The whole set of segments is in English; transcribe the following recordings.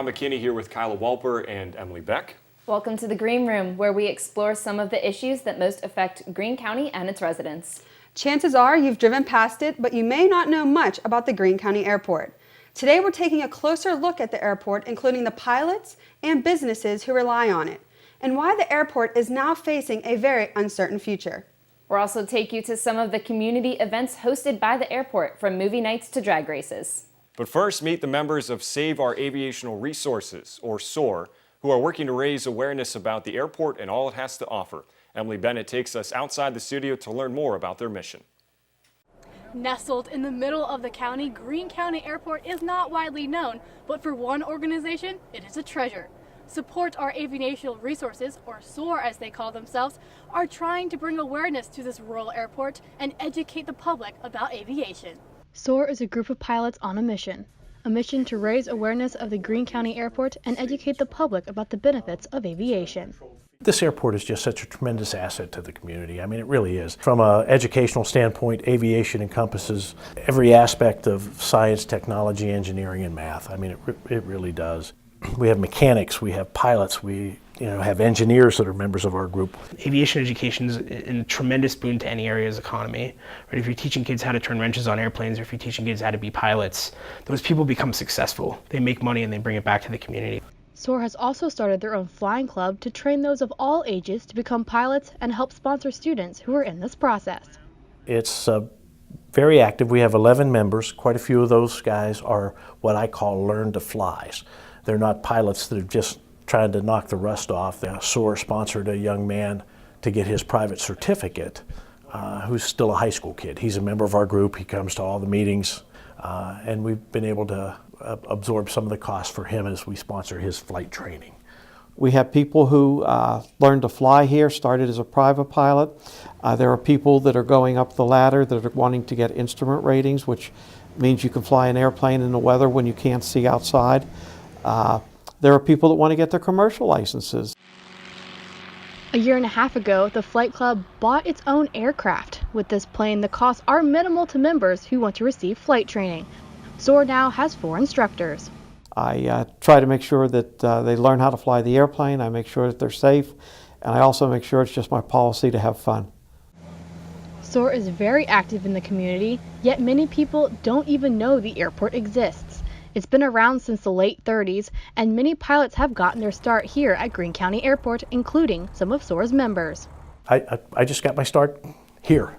Rob McKinney here with Kyla Walper and Emily Beck. Welcome to the Green Room, where we explore some of the issues that most affect Greene County and its residents. Chances are you've driven past it, but you may not know much about the Greene County Airport. Today we're taking a closer look at the airport, including the pilots and businesses who rely on it, and why the airport is now facing a very uncertain future. We'll also take you to some of the community events hosted by the airport, from movie nights to drag races. But first, meet the members of Save Our Aviational Resources, or SOAR, who are working to raise awareness about the airport and all it has to offer. Emily Bennett takes us outside the studio to learn more about their mission. Nestled in the middle of the county, Greene County Airport is not widely known, but for one organization, it is a treasure. Support Our Aviational Resources, or SOAR as they call themselves, are trying to bring awareness to this rural airport and educate the public about aviation. SOAR is a group of pilots on a mission to raise awareness of the Greene County Airport and educate the public about the benefits of aviation. This airport is just such a tremendous asset to the community. I mean, it really is. From an educational standpoint, aviation encompasses every aspect of science, technology, engineering, and math. I mean, it really does. We have mechanics, we have pilots, we have engineers that are members of our group. Aviation education is a tremendous boon to any area's economy. Right? If you're teaching kids how to turn wrenches on airplanes, or if you're teaching kids how to be pilots, those people become successful. They make money and they bring it back to the community. SOAR has also started their own flying club to train those of all ages to become pilots and help sponsor students who are in this process. It's very active. We have 11 members. Quite a few of those guys are what I call learn to flies. They're not pilots that are just trying to knock the rust off. The SOAR sponsored a young man to get his private certificate who's still a high school kid. He's a member of our group. He comes to all the meetings, and we've been able to absorb some of the costs for him as we sponsor his flight training. We have people who learn to fly here, started as a private pilot. There are people that are going up the ladder that are wanting to get instrument ratings, which means you can fly an airplane in the weather when you can't see outside. There are people that want to get their commercial licenses. A year and a half ago, the Flight Club bought its own aircraft. With this plane, the costs are minimal to members who want to receive flight training. SOAR now has 4 instructors. I try to make sure that they learn how to fly the airplane. I make sure that they're safe, and I also make sure it's just my policy to have fun. SOAR is very active in the community, yet many people don't even know the airport exists. It's been around since the late 30s, and many pilots have gotten their start here at Greene County Airport, including some of SOAR's members. I just got my start here,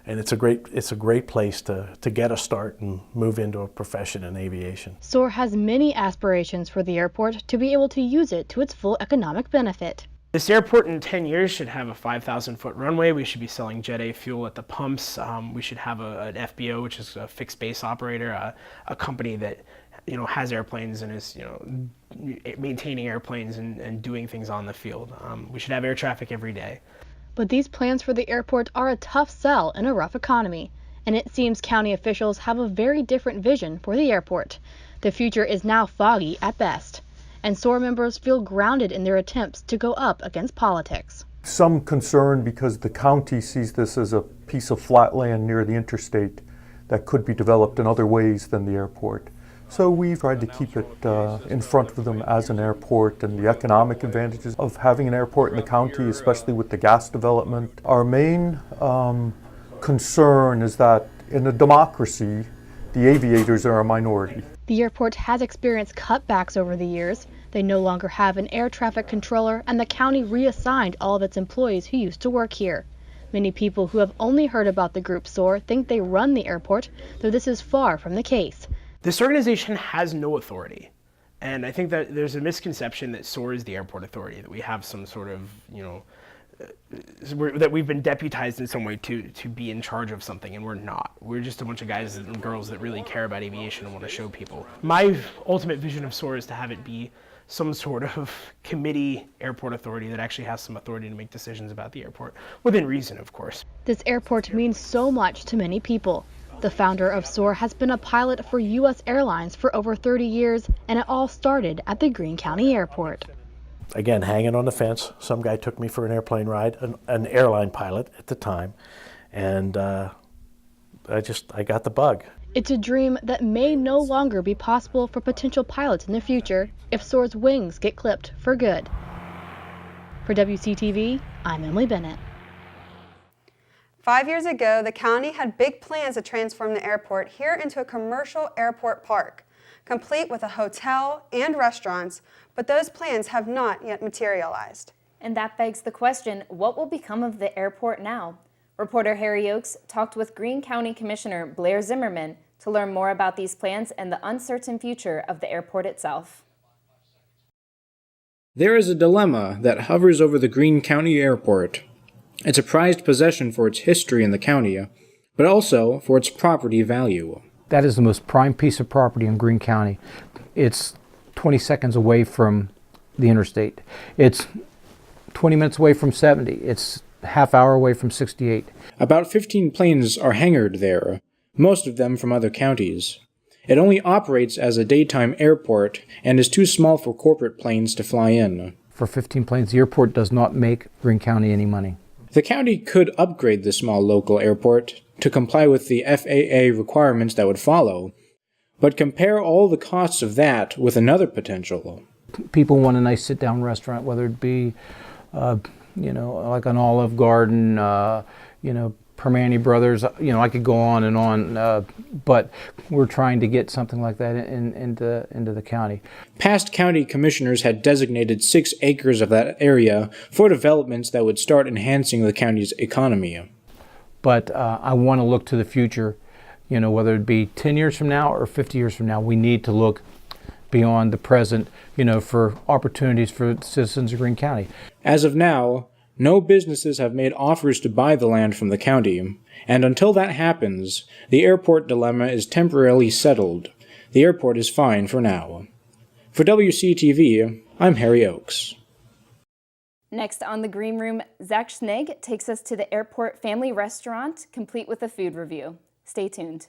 and it's a great place to get a start and move into a profession in aviation. SOAR has many aspirations for the airport to be able to use it to its full economic benefit. This airport in 10 years should have a 5,000-foot runway. We should be selling Jet A fuel at the pumps. We should have an FBO, which is a fixed base operator, a company that has airplanes and is maintaining airplanes and doing things on the field. We should have air traffic every day. But these plans for the airport are a tough sell in a rough economy, and it seems county officials have a very different vision for the airport. The future is now foggy at best, and SOAR members feel grounded in their attempts to go up against politics. Some concern because the county sees this as a piece of flat land near the interstate that could be developed in other ways than the airport. So we've tried to keep it in front of them as an airport and the economic advantages of having an airport in the county, especially with the gas development. Our main concern is that in a democracy, the aviators are a minority. The airport has experienced cutbacks over the years. They no longer have an air traffic controller, and the county reassigned all of its employees who used to work here. Many people who have only heard about the group SOAR think they run the airport, though this is far from the case. This organization has no authority, and I think that there's a misconception that SOAR is the airport authority, that we have some sort of, that we've been deputized in some way to be in charge of something, and we're not. We're just a bunch of guys and girls that really care about aviation and want to show people. My ultimate vision of SOAR is to have it be some sort of committee airport authority that actually has some authority to make decisions about the airport, within reason, of course. This airport means so much to many people. The founder of SOAR has been a pilot for U.S. Airlines for over 30 years, and it all started at the Greene County Airport. Again, hanging on the fence. Some guy took me for an airplane ride, an airline pilot at the time, and I got the bug. It's a dream that may no longer be possible for potential pilots in the future if SOAR's wings get clipped for good. For WCTV, I'm Emily Bennett. 5 years ago, the county had big plans to transform the airport here into a commercial airport park, complete with a hotel and restaurants, but those plans have not yet materialized. And that begs the question, what will become of the airport now? Reporter Harry Oakes talked with Greene County Commissioner Blair Zimmerman to learn more about these plans and the uncertain future of the airport itself. There is a dilemma that hovers over the Greene County Airport. It's a prized possession for its history in the county, but also for its property value. That is the most prime piece of property in Greene County. It's 20 seconds away from the interstate. It's 20 minutes away from 70. It's half hour away from 68. About 15 planes are hangared there, most of them from other counties. It only operates as a daytime airport and is too small for corporate planes to fly in. For 15 planes, the airport does not make Greene County any money. The county could upgrade the small local airport to comply with the FAA requirements that would follow, but compare all the costs of that with another potential. People want a nice sit-down restaurant, whether it be, like an Olive Garden, Permane Brothers, I could go on and on, but we're trying to get something like that into the county. Past county commissioners had designated 6 acres of that area for developments that would start enhancing the county's economy. But I want to look to the future, whether it be 10 years from now or 50 years from now, we need to look beyond the present, for opportunities for citizens of Greene County. As of now, no businesses have made offers to buy the land from the county, and until that happens, the airport dilemma is temporarily settled. The airport is fine for now. For WCTV, I'm Harry Oakes. Next on the Green Room, Zach Schnegg takes us to the airport family restaurant, complete with a food review. Stay tuned.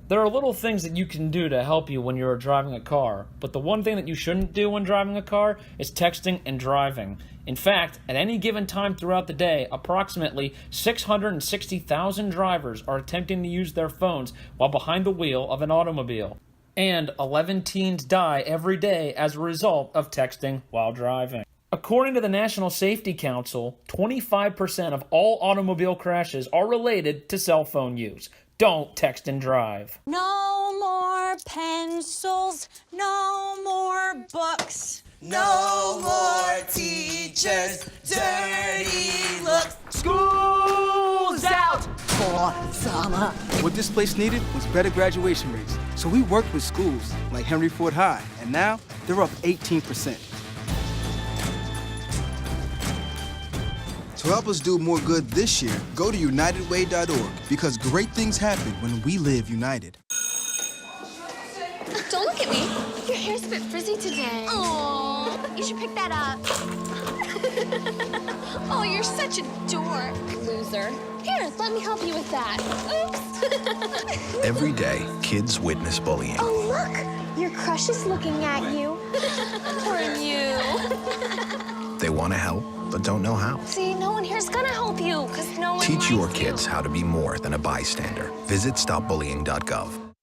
There are little things that you can do to help you when you're driving a car, but the one thing that you shouldn't do when driving a car is texting and driving. In fact, at any given time throughout the day, approximately 660,000 drivers are attempting to use their phones while behind the wheel of an automobile. And 11 teens die every day as a result of texting while driving. According to the National Safety Council, 25% of all automobile crashes are related to cell phone use. Don't text and drive. No more pencils, no more books, no more teachers, dirty looks. School's out for summer. What this place needed was better graduation rates. So we worked with schools like Henry Ford High, and now they're up 18%. To help us do more good this year, go to unitedway.org because great things happen when we live united. Don't look at me. Your hair's a bit frizzy today. Aww, you should pick that up. Oh, you're such a dork. Loser. Here, let me help you with that. Oops. Every day, kids witness bullying. Oh, look. Your crush is looking at you. Or you. They want to help, but don't know how. See, no one here's gonna help you, because no one Teach your likes kids you. how to be more than a bystander. Visit stopbullying.gov.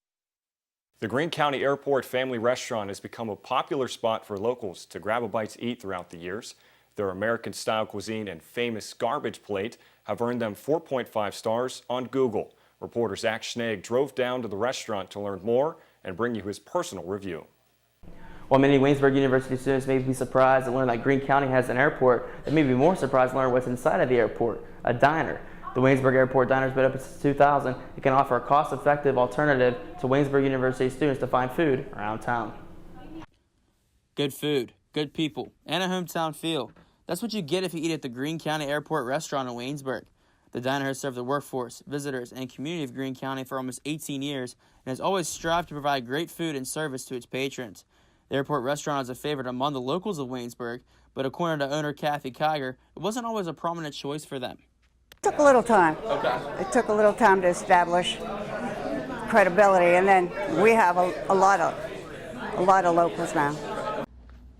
The Greene County Airport Family Restaurant has become a popular spot for locals to grab a bite to eat throughout the years. Their American-style cuisine and famous garbage plate have earned them 4.5 stars on Google. Reporter Zach Schnegg drove down to the restaurant to learn more and bring you his personal review. While many Waynesburg University students may be surprised to learn that Greene County has an airport, they may be more surprised to learn what's inside of the airport, a diner. The Waynesburg Airport Diner has been open since 2000. It can offer a cost-effective alternative to Waynesburg University students to find food around town. Good food, good people, and a hometown feel. That's what you get if you eat at the Greene County Airport Restaurant in Waynesburg. The diner has served the workforce, visitors, and community of Greene County for almost 18 years and has always strived to provide great food and service to its patrons. The airport restaurant is a favorite among the locals of Waynesburg, but according to owner Kathy Kiger, it wasn't always a prominent choice for them. It took a little time. Okay. It took a little time to establish credibility, and then we have a lot of locals now.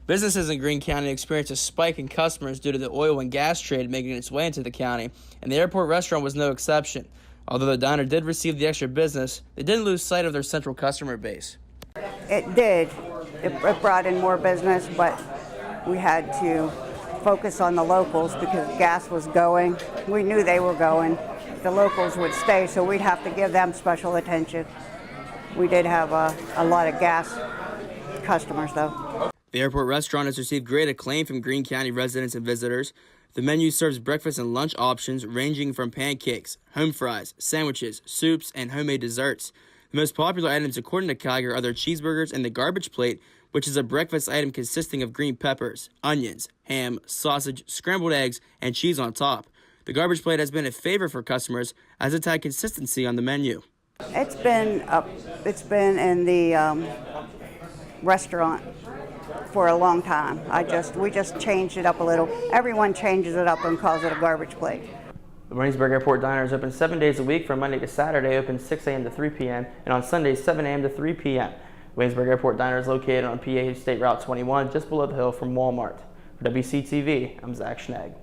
Businesses in Greene County experienced a spike in customers due to the oil and gas trade making its way into the county, and the airport restaurant was no exception. Although the diner did receive the extra business, they didn't lose sight of their central customer base. It did. It brought in more business, but we had to focus on the locals because gas was going. We knew they were going. The locals would stay, so we'd have to give them special attention. We did have a lot of gas customers, though. The airport restaurant has received great acclaim from Greene County residents and visitors. The menu serves breakfast and lunch options ranging from pancakes, home fries, sandwiches, soups, and homemade desserts. The most popular items according to Kiger are their cheeseburgers and the garbage plate, which is a breakfast item consisting of green peppers, onions, ham, sausage, scrambled eggs, and cheese on top. The garbage plate has been a favorite for customers as it's had consistency on the menu. It's been in the restaurant for a long time. We just changed it up a little. Everyone changes it up and calls it a garbage plate. The Waynesburg Airport Diner is open 7 days a week from Monday to Saturday, open 6 a.m. to 3 p.m., and on Sundays 7 a.m. to 3 p.m. Waynesburg Airport Diner is located on PA State Route 21, just below the hill from Walmart. For WCTV, I'm Zach Schnegg.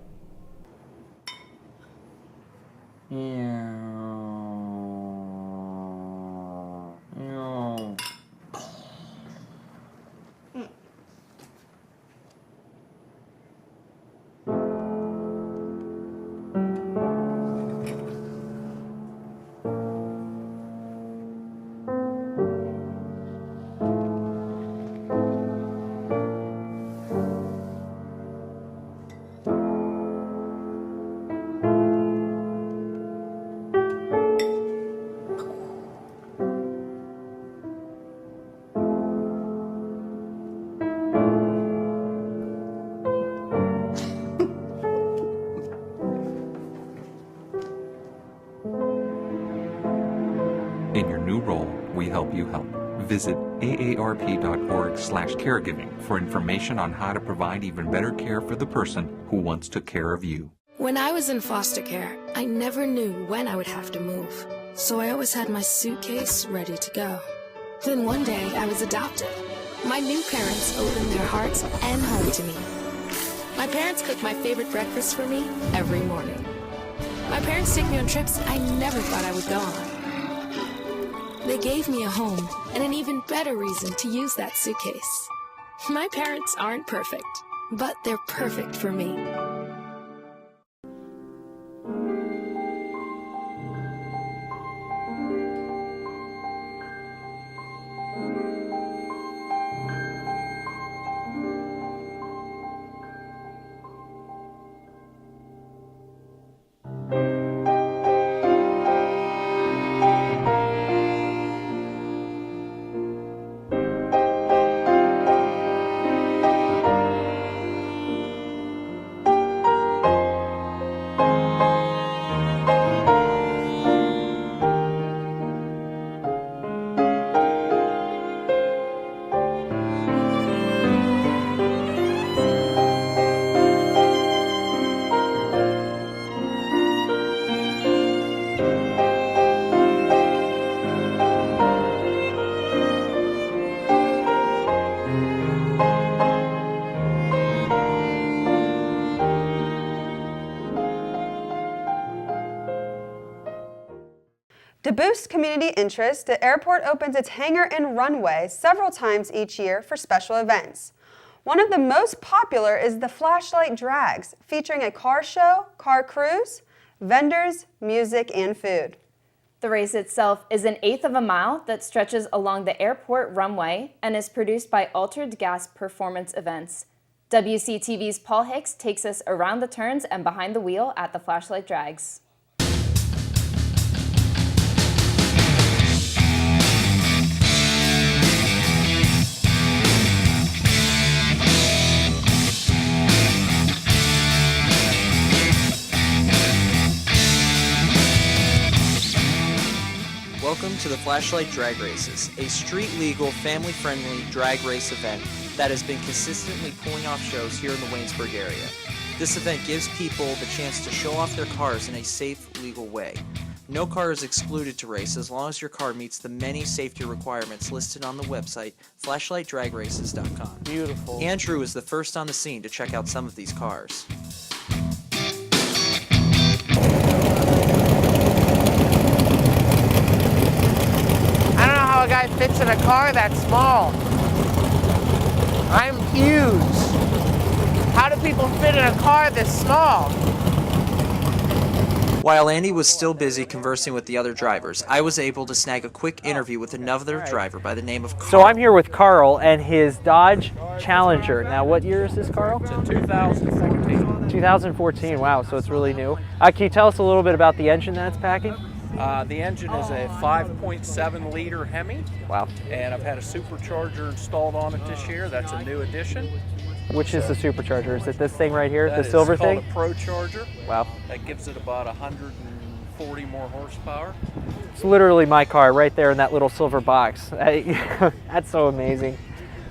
In your new role, we help you help. Visit aarp.org/caregiving for information on how to provide even better care for the person who once took care of you. When I was in foster care, I never knew when I would have to move, so I always had my suitcase ready to go. Then one day, I was adopted. My new parents opened their hearts and home to me. My parents cook my favorite breakfast for me every morning. My parents take me on trips I never thought I would go on. They gave me a home and an even better reason to use that suitcase. My parents aren't perfect, but they're perfect for me. To boost community interest, the airport opens its hangar and runway several times each year for special events. One of the most popular is the Flashlight Drags, featuring a car show, car cruise, vendors, music, and food. The race itself is an eighth of a mile that stretches along the airport runway and is produced by Altered Gas Performance Events. WCTV's Paul Hicks takes us around the turns and behind the wheel at the Flashlight Drags. Welcome to the Flashlight Drag Races, a street-legal, family-friendly drag race event that has been consistently pulling off shows here in the Waynesburg area. This event gives people the chance to show off their cars in a safe, legal way. No car is excluded to race as long as your car meets the many safety requirements listed on the website, flashlightdragraces.com. Beautiful. Andrew is the first on the scene to check out some of these cars. fits in a car that small? I'm huge. How do people fit in a car this small? While Andy was still busy conversing with the other drivers, I was able to snag a quick interview with another driver by the name of Carl. So I'm here with Carl and his Dodge Challenger. Now, what year is this, Carl? It's a 2014. 2014, wow, so it's really new. Can you tell us a little bit about the engine that it's packing? The engine is a 5.7 liter Hemi. Wow. And I've had a supercharger installed on it this year. That's a new addition. Which is the supercharger? Is it this thing right here, That the silver is called thing? a Pro Charger. Wow. That gives it about 140 more horsepower. It's literally my car right there in that little silver box. That's so amazing.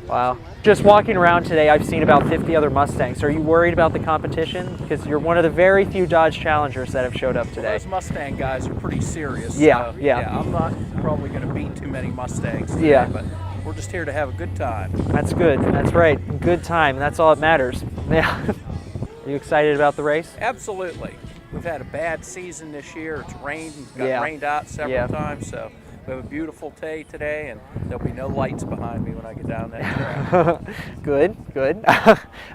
Wow. Just walking around today, I've seen about 50 other Mustangs. Are you worried about the competition? Because you're one of the very few Dodge Challengers that have showed up today. Those Mustang guys are pretty serious. Yeah, so, yeah. I'm not probably going to beat too many Mustangs today, Yeah. but we're just here to have a good time. That's good. That's right. Good time. That's all that matters. Yeah. Are you excited about the race? Absolutely. We've had a bad season this year. It's rained, got Yeah. rained out several Yeah. times, so we have a beautiful day today, and there'll be no lights behind me when I get down that track. Good, good.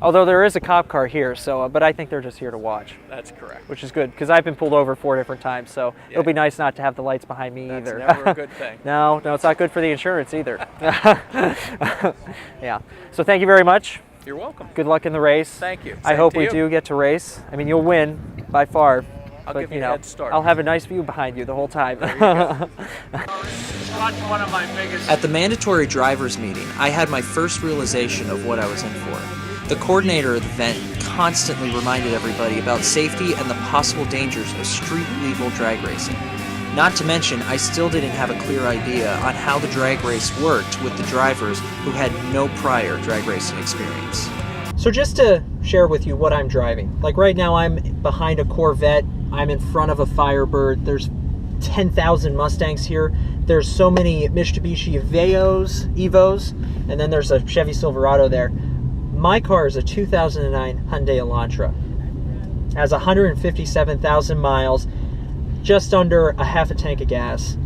Although there is a cop car here, so but I think they're just here to watch. That's correct. Which is good, because I've been pulled over 4 different times, so Yeah. it'll be nice not to have the lights behind me That's either. never a good thing. No, it's not good for the insurance either. Yeah. So thank you very much. You're welcome. Good luck in the race. Thank you. I Same hope to we you. do get to race. I mean, you'll win by far. I'll but, give you a know, head start. I'll have a nice view behind you the whole time. One of my biggest. At the mandatory drivers meeting, I had my first realization of what I was in for. The coordinator of the event constantly reminded everybody about safety and the possible dangers of street legal drag racing. Not to mention, I still didn't have a clear idea on how the drag race worked with the drivers who had no prior drag racing experience. So just to share with you what I'm driving. Like right now I'm behind a Corvette, I'm in front of a Firebird, there's 10,000 Mustangs here, there's so many Mitsubishi Evos, and then there's a Chevy Silverado there. My car is a 2009 Hyundai Elantra. It has 157,000 miles, just under a half a tank of gas.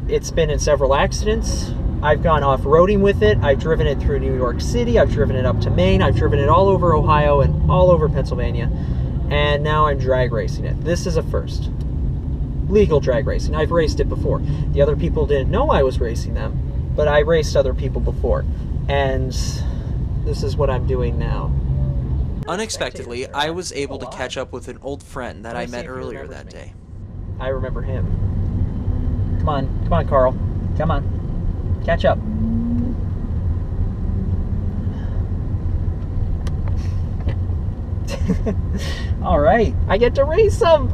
It's been in several accidents. I've gone off-roading with it. I've driven it through New York City. I've driven it up to Maine. I've driven it all over Ohio and all over Pennsylvania. And now I'm drag racing it. This is a first. Legal drag racing. I've raced it before. The other people didn't know I was racing them, but I raced other people before. And this is what I'm doing now. Unexpectedly, I was able to catch up with an old friend that I met earlier that day. I remember him. Come on, Carl. Come on. Catch up. All right, I get to race him.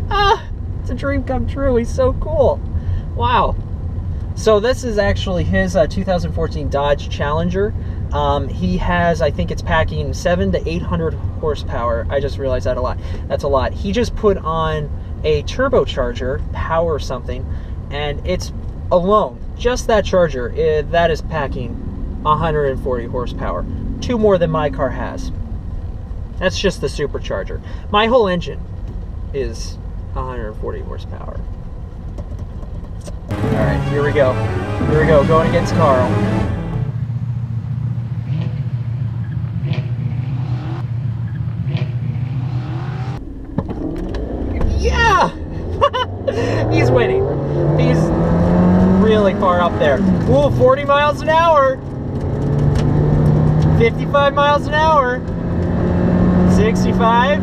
It's a dream come true. He's so cool. Wow. So this is actually his 2014 Dodge Challenger. He has, I think it's packing 700 to 800 horsepower. I just realized that a lot. That's a lot. He just put on a turbocharger, power something, and it's alone, just that charger, that is packing 140 horsepower. 2 more than my car has. That's just the supercharger. My whole engine is 140 horsepower. All right, here we go. Here we go, going against Carl. Yeah! He's winning. He's really far up there. Ooh, 40 miles an hour. 55 miles an hour. 65.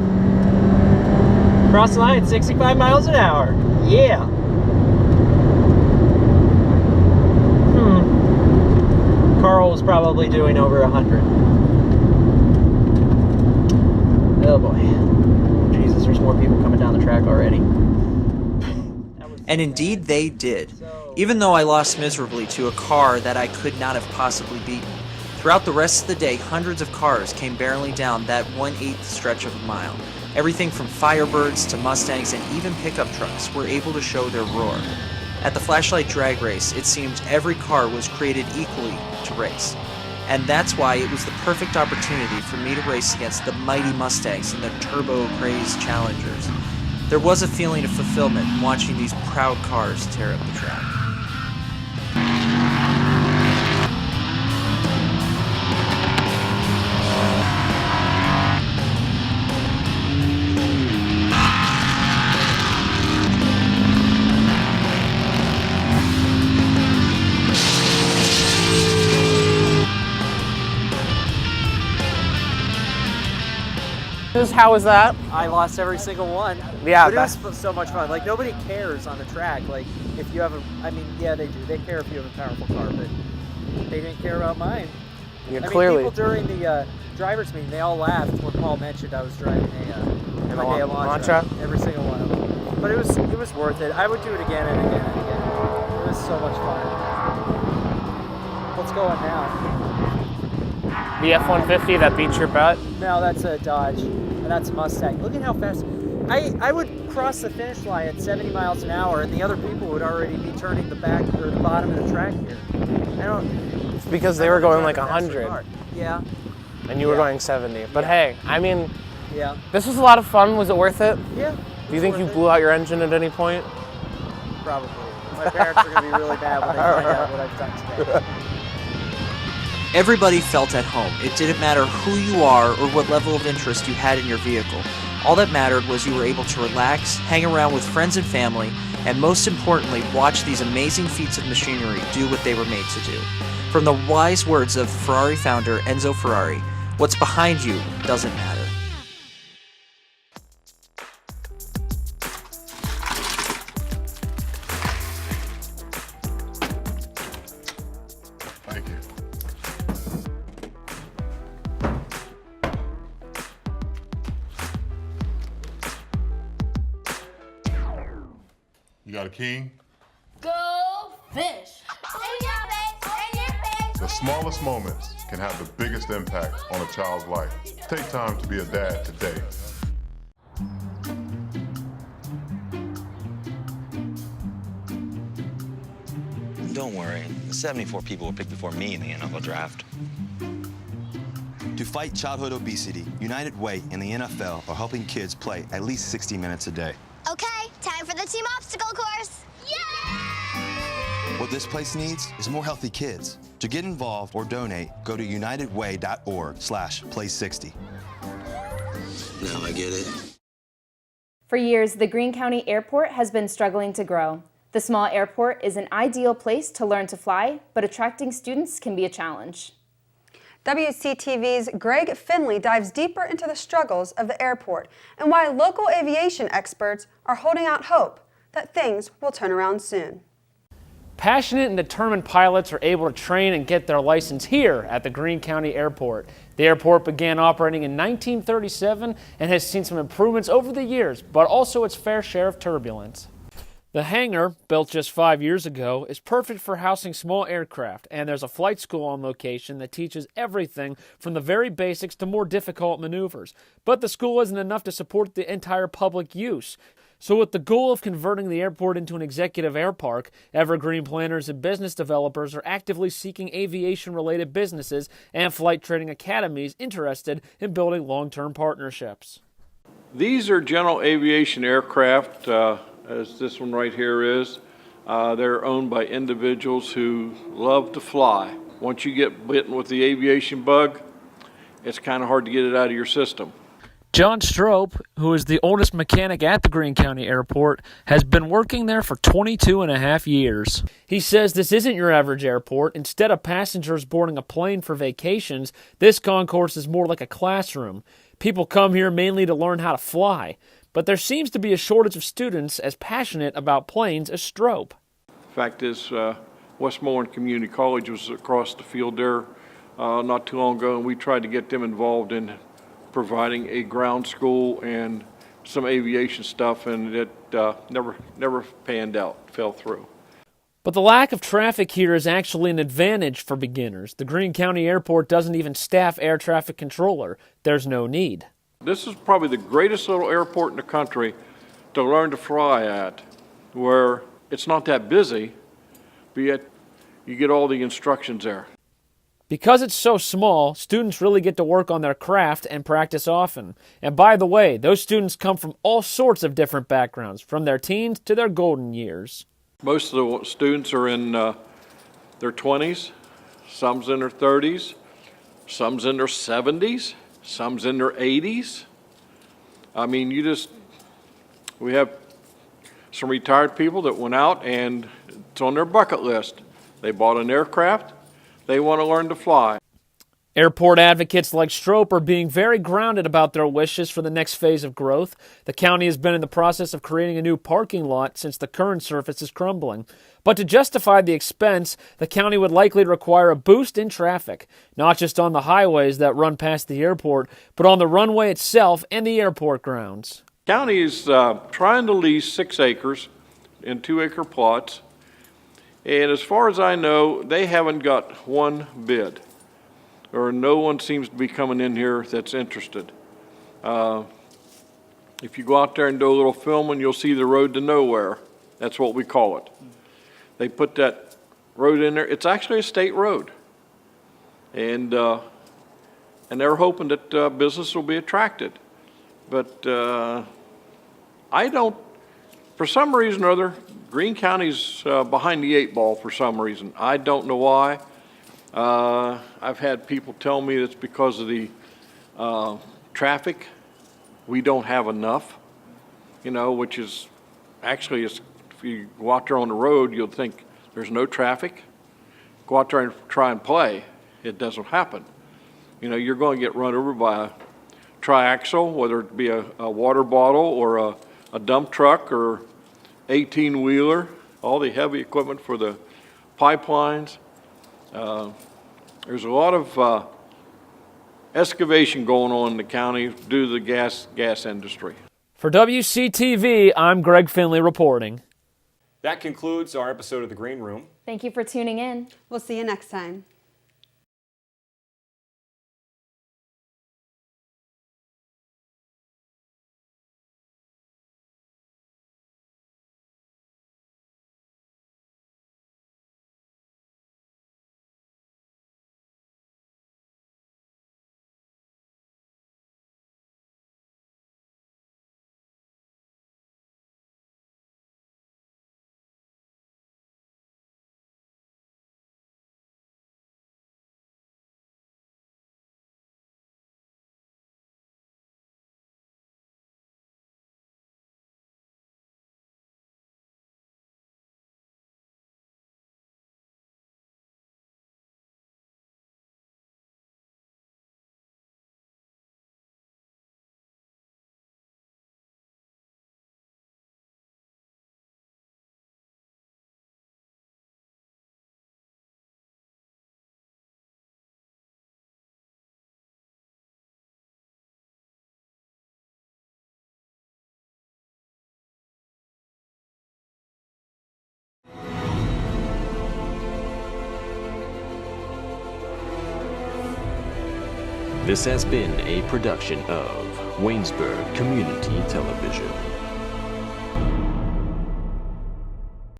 Cross the line, 65 miles an hour. Yeah. Carl was probably doing over 100. Oh boy. Jesus, there's more people coming down the track already. And indeed they did, even though I lost miserably to a car that I could not have possibly beaten. Throughout the rest of the day, hundreds of cars came barreling down that 1/8 stretch of a mile. Everything from Firebirds to Mustangs and even pickup trucks were able to show their roar. At the Flashlight Drag Race, it seemed every car was created equally to race. And that's why it was the perfect opportunity for me to race against the mighty Mustangs and their turbo-crazed Challengers. There was a feeling of fulfillment watching these proud cars tear up the track. How was that? I lost every single one. Yeah, but it was so much fun. Like, nobody cares on the track. Like, if you have a, I mean, yeah, they do. They care if you have a powerful car, but they didn't care about mine. Yeah, I clearly. mean, people during the drivers' meeting, they all laughed when Paul mentioned I was driving a Elantra. Every single one of them. But it was worth it. I would do it again and again and again. It was so much fun. What's going now? The F-150 that beats your butt? No, that's a Dodge, and that's a Mustang. Look at how fast. I would cross the finish line at 70 miles an hour, and the other people would already be turning the back or the bottom of the track here. It's because they were going like 100. Yeah. And you were going 70. But hey, I mean, yeah. This was a lot of fun. Was it worth it? Yeah. Do you think you blew out your engine at any point? Probably. My parents are going to be really mad when they find out what I've done today. Everybody felt at home. It didn't matter who you are or what level of interest you had in your vehicle. All that mattered was you were able to relax, hang around with friends and family, and most importantly, watch these amazing feats of machinery do what they were made to do. From the wise words of Ferrari founder Enzo Ferrari, what's behind you doesn't matter. Thank you. You got a king? Go fish. The smallest moments can have the biggest impact on a child's life. Take time to be a dad today. Don't worry, 74 people were picked before me in the NFL draft. To fight childhood obesity, United Way and the NFL are helping kids play at least 60 minutes a day. Okay, time for the team obstacle course. What this place needs is more healthy kids. To get involved or donate, go to unitedway.org/play60. Now I get it. For years, the Greene County Airport has been struggling to grow. The small airport is an ideal place to learn to fly, but attracting students can be a challenge. WCTV's Greg Finley dives deeper into the struggles of the airport and why local aviation experts are holding out hope that things will turn around soon. Passionate and determined pilots are able to train and get their license here at the Greene County Airport. The airport began operating in 1937 and has seen some improvements over the years, but also its fair share of turbulence. The hangar, built just 5 years ago, is perfect for housing small aircraft, and there's a flight school on location that teaches everything from the very basics to more difficult maneuvers. But the school isn't enough to support the entire public use. So with the goal of converting the airport into an executive air park, Evergreen planners and business developers are actively seeking aviation-related businesses and flight training academies interested in building long-term partnerships. These are general aviation aircraft, as this one right here is. They're owned by individuals who love to fly. Once you get bitten with the aviation bug, it's kind of hard to get it out of your system. John Strope, who is the oldest mechanic at the Greene County Airport, has been working there for 22 and a half years. He says this isn't your average airport. Instead of passengers boarding a plane for vacations, this concourse is more like a classroom. People come here mainly to learn how to fly, but there seems to be a shortage of students as passionate about planes as Strope. The fact is, Westmoreland Community College was across the field there not too long ago, and we tried to get them involved in providing a ground school and some aviation stuff, and it never panned out, fell through. But the lack of traffic here is actually an advantage for beginners. The Greene County Airport doesn't even staff air traffic controller. There's no need. This is probably the greatest little airport in the country to learn to fly at, where it's not that busy, but yet you get all the instructions there. Because it's so small, students really get to work on their craft and practice often. And by the way, those students come from all sorts of different backgrounds, from their teens to their golden years. Most of the students are in their 20s, some's in their 30s, some's in their 70s, some's in their 80s. I mean, we have some retired people that went out and it's on their bucket list. They bought an aircraft. They want to learn to fly. Airport advocates like Strope are being very grounded about their wishes for the next phase of growth. The county has been in the process of creating a new parking lot since the current surface is crumbling. But to justify the expense, the county would likely require a boost in traffic, not just on the highways that run past the airport, but on the runway itself and the airport grounds. County is trying to lease 6 acres in 2-acre plots, and as far as I know, they haven't got one bid, or no one seems to be coming in here that's interested. If you go out there and do a little filming, you'll see the road to nowhere. That's what we call it. They put that road in there. It's actually a state road, and they're hoping that business will be attracted. But I don't, for some reason or other, Greene County's behind the 8 ball for some reason. I don't know why. I've had people tell me it's because of the traffic. We don't have enough, which is actually, if you go out there on the road, you'll think there's no traffic. Go out there and try and play. It doesn't happen. You're going to get run over by a triaxle, whether it be a water bottle or a dump truck or 18-wheeler, all the heavy equipment for the pipelines. There's a lot of excavation going on in the county due to the gas industry. For WCTV, I'm Greg Finley reporting. That concludes our episode of The Green Room. Thank you for tuning in. We'll see you next time. This has been a production of Waynesburg Community Television.